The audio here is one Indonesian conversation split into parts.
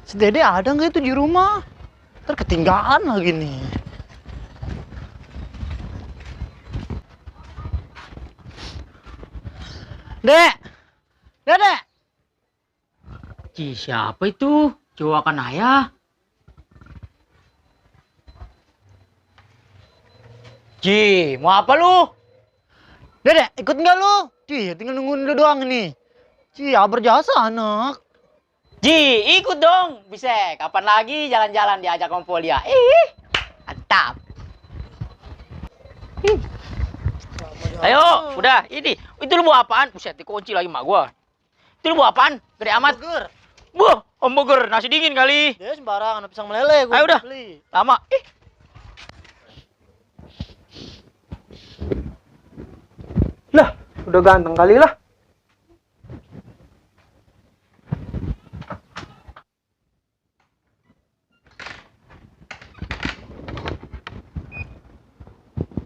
Si Dede ada nggak itu di rumah? Ntar ketinggalan lagi nih. Dek! Dek! Siapa itu? Cowok kan ayah. Mau apa lu? Dek, ikut nggak lu? Tinggal nungguin lu doang nih. Berjasa anak. Ikut dong. Bisa. Kapan lagi jalan-jalan diajak ngumpul dia? Ih, mantap. Ih. Ayo, udah ini. Itu lu bawa apaan? Buset, dikunci lagi mak gua. Itu lu bawa apaan? Gede amat. Burger. Buh, hamburger, nasi dingin kali. Dia sembarangan pisang meleleh. Ayo udah. Beli. Lama. Lah, udah ganteng kali lah.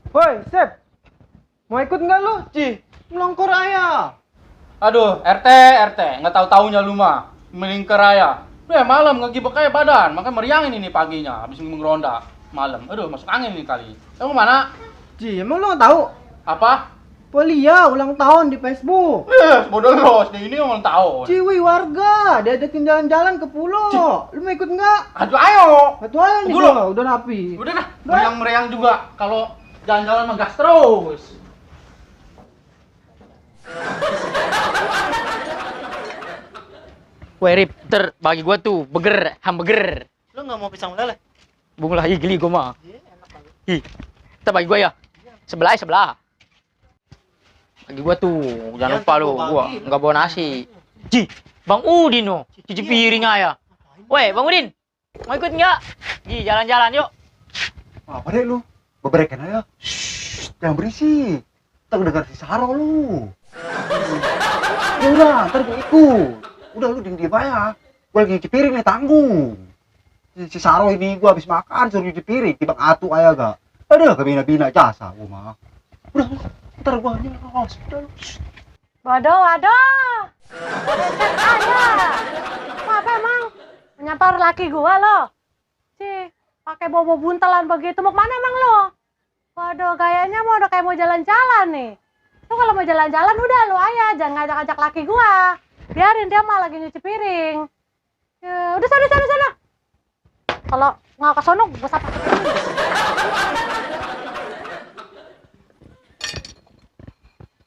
Woi, Sep. Mau ikut nggak lu? Melongkor ayah. Aduh, RT, nggak tahu-taunya lu mah. Melingkar raya. Lu ya malam ngegibek kayak badan, makanya meriangin ini paginya habis ngeronda malam. Aduh, masuk angin nih kali. Kamu mana? Emang lu nggak tahu? Apa? Polia ulang tahun di Facebook. Bodoh los, ini ulang tahun. Wih, warga diajakin jalan-jalan ke pulau. Lu mau ikut nggak? Aduh, ayo. Satu aja nih Tunggu gua, udah rapi. Udah dah, meriang-meriang juga. Kalau jalan-jalan mah gas terus. Weh, Rip, bagi gua tuh hamburger. Lu nggak mau pisang meleleh? Bung lah, geli gua mah. Iya, enak kali. Ih, bagi gua ya. Sebelah. Bagi gua tuh, jangan lupa lu, gua nggak bawa nasi. Bang Udin no, cuci piring aja. Weh, Bang Udin, mau ikut nggak? Jalan-jalan yuk. Apa deh lu? Beberekan aja. Shh, jangan berisik. Ntar dengar si Saro lu. Ya udah, ntar gue ikut. Udah lu diem aja. Gue lagi nyuci piring nih, tanggung. Si Saro ini gue habis makan suruh nyuci piring, tiba atu aja gak. Aduh, kebina-bina jasa gue mah. Udah, ntar gue nyos. Udah lu. Waduh. Cek ayah. Apa emang? Menyampar laki gua lo. Pakai bobo buntelan begitu. Mau kemana emang lo? Waduh, gayanya mau udah kayak mau jalan-jalan nih. Lu kalau mau jalan-jalan udah lu ayah, jangan ngajak-ngajak laki gua. Biarin dia mah lagi nyuci piring. Ya, udah sana. Kalau nggak ke sono gua sapa.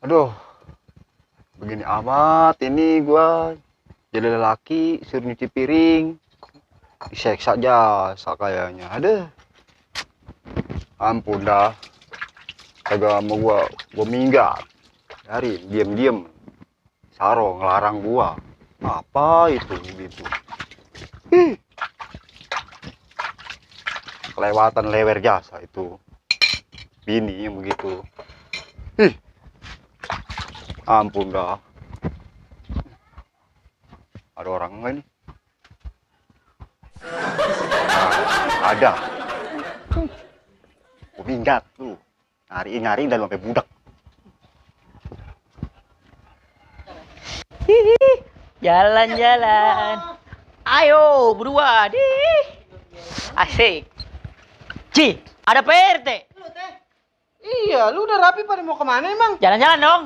Aduh, begini amat ini gua jadi lelaki suruh nyuci piring, diseksa jasa kayaknya. Ada, ampun dah, kagak mau gua minggat, dari diem Saro ngelarang gua, apa itu gitu. Kelewatan lewer jasa itu, bini yang begitu. Ampun dah. Ada orang enggak nih? Nah, ada. Gue minggat tuh. Nyari dan sampai budak. Jalan-jalan. Ayo, berdua. Asik. Ada PRT. Iya, lu udah rapi pada mau kemana emang? Jalan-jalan dong.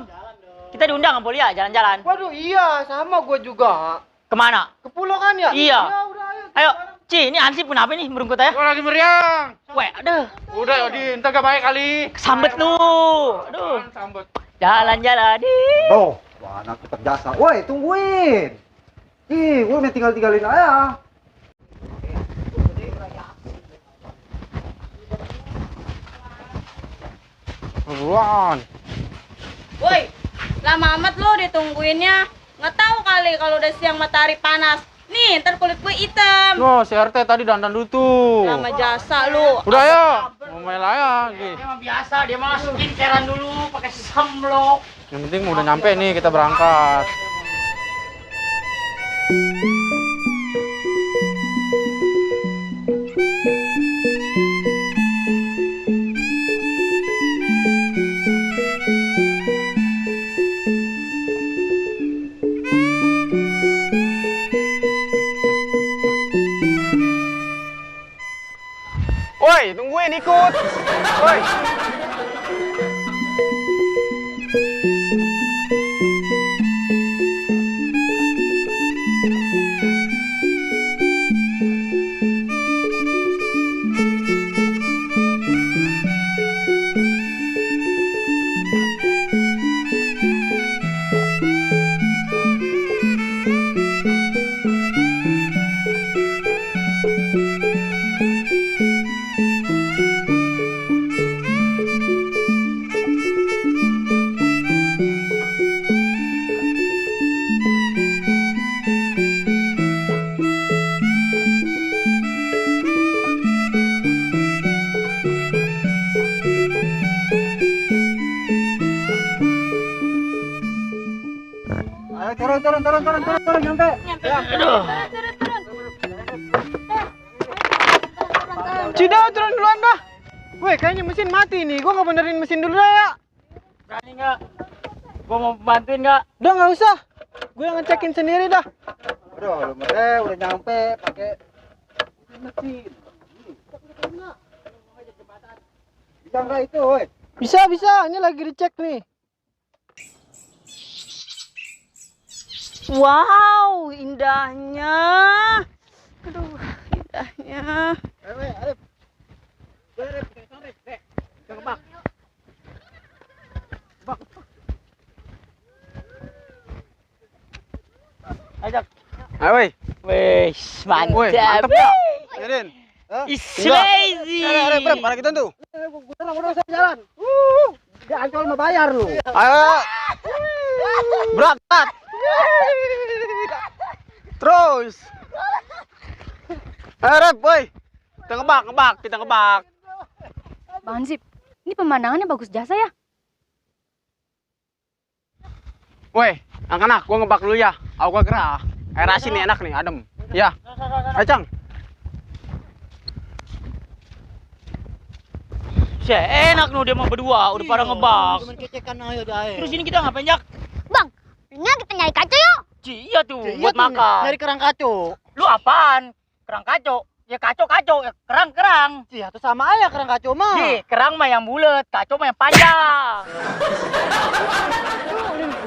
Kita diundang sama Polia, jalan-jalan. Waduh, iya, sama gua juga. Kemana? Ke pulau kan ya? Iya. Ya udah, Ayo, ini Ansip kenapa nih merungkut aja? Gua lagi meriang. Weh, aduh. Udah, Odi, entar gak baik kali. Sambet lu. Aduh. Sambet. Jalan-jalan. Tuh, wah anak tetap jasa. Woi, tungguin. Gue udah tinggalin aja. Buruan. Woi, lama amat lo ditungguinnya. Nggak tahu kali kalau udah siang matahari panas. Nih, ntar kulit gue hitam. No, si RT tadi dandan dulu tuh. Lama jasa lu. Udah ya, mau main aja. Dia mah biasa, dia mah skincarean dulu pakai sunblock. Yang penting udah nyampe nih, kita berangkat. Woi, tungguin ikut. Woi. Ayo turun nyampe. Aduh. Cida, turun duluan dah. Woi, kayaknya mesin mati nih. Gua nggak benerin mesin dulu dah ya. Berani nggak? Gua mau bantuin nggak? Udah nggak usah. Gue yang ngecekin sendiri dah. Aduh, lu udah nyampe pakai mesin. Bisa nggak itu, woi? Bisa. Ini lagi dicek nih. Wow, indahnya. Aduh, indahnya. Ayo. Ajak. Ayo, woi. Wes, mantap. Woi, mantap ya. Ayo, Is crazy. Rep, para kita tuh. Udah saya jalan. Dia ancol mau bayar lu. Ayo. Berangkat. Terus. Ayo, Rep, woi. Kita ngebak. Bang Hansip, ini pemandangannya bagus jasa ya? Woi, anak-anak, gua ngebak dulu ya. Aku gua gerah. Air asin nih enak nih, adem. Ya. Ayo, Cang. Enak nu dia mau berdua, udah pada ngebak. Cuman kecekan ayo dah. Terus ini kita ngapain, Jak? Bang, ini kita nyari kaca yuk. Iya tuh, buat makan. Dari kerang kaco. Lu apaan? Kerang kaco. Ya kaco, ya kerang. Iya, tuh sama aja kerang kaco mah. Kerang mah yang bulat, kaco mah yang panjang.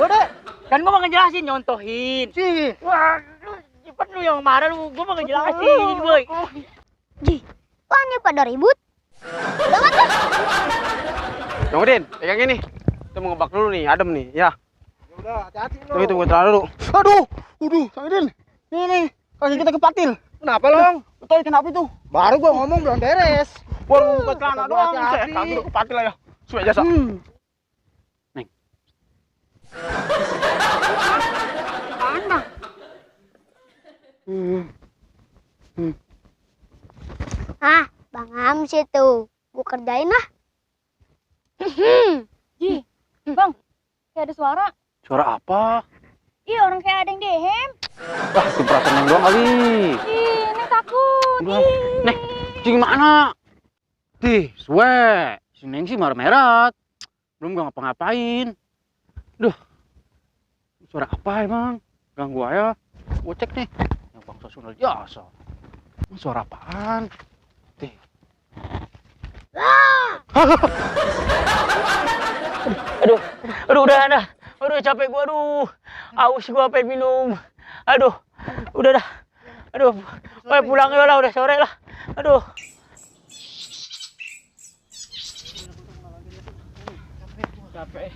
Gua deh. Kan gua mau ngejelasin, nyontohin. Wah, lu cepet lu yang marah lu. Gua mau ngejelasin, boy. Ji, kok aneh pada ribut? Bang Udin, pegang ini. Kita mau ngebak dulu nih, adem nih, ya. Udah, hati-hati lu. Tunggu terlalu dulu. Aduh, Bang Udin. Nih, kaki kita kepatil. Kenapa, Long? Betul, kenapa itu? Baru gua ngomong belum beres. Baru buka celana doang, Hati-hati. kaki udah kepatil lah ya. Suwe jasa. Neng. Ah, Bang Hamsi tuh. Gua kerjain lah. Ji, Bang, kayak ada suara. Suara apa? Iya, orang kayak ada yang dehem. Wah, itu perasaan yang doang kali. Ih, Neng takut. Udah, Neng, Cing mana? Suwe. Si Neng sih marah-merah. Belum gak ngapa-ngapain. Duh, suara apa emang? Ganggu aja. Gua cek nih. Yang bangsa Sunda jasa. Suara apaan? Aduh, udah. Aduh, capek gua, aduh. Aus gua pengen minum. Aduh, udah dah. Aduh, pulang ya lah, udah sore lah. Aduh. Capek.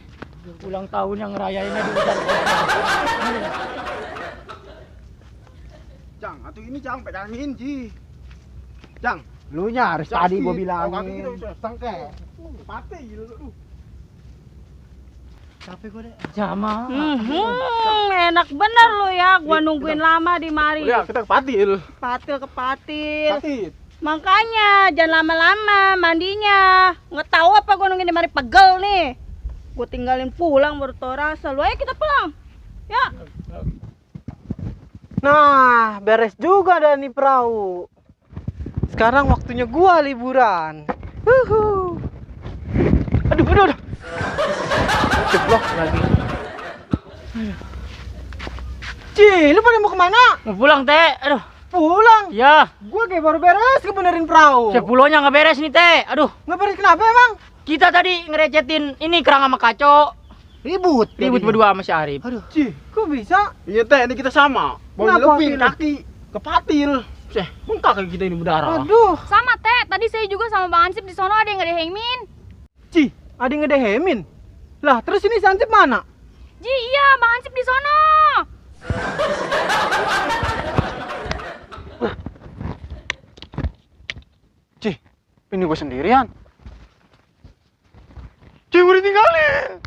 Ulang tahun yang ngerayainnya di hutan. Cang, atuh ini Cang, pegangin Ji. Cang, Lu nya harus tadi gua bilangin. Kaki kita udah sengke. Mati lu. Capek gua deh. Jama. Enak bener lu ya. Gua nungguin lama di mari. Udah, kita kepatil. Kepatil. Makanya jangan lama-lama mandinya. Nggak tahu apa gua nungguin di mari, pegel nih. Gua tinggalin pulang baru tau rasa. Lu ayo kita pulang. Ya. Nah, beres juga dah nih perahu. Sekarang waktunya gua liburan. Aduh. Jeblok lagi. Ci, lu pada mau kemana? Mau pulang, Teh. Aduh. pulang. Ya, Gua kayak baru beres kebenerin perahu. sepuluhnya nggak beres nih teh. Aduh, Nggak beres kenapa emang? kita tadi ngerecetin ini kerang sama kaco. Ribut. Ribut jadinya. berdua sama si Arif. Cih, kok bisa? Iya teh, ini kita sama. Mau Kenapa, nyelepin Patil? kaki ke patil. Bengkak kaki kita ini berdarah. Aduh, Sama teh, tadi saya juga sama Bang Ansip di sono ada yang ngedehemin. Cih, ada yang ngedehemin. Lah, terus ini si Ansip mana? Ji, iya Bang Ansip di sono. Ini gue sendirian. Cih, gue ditinggalin.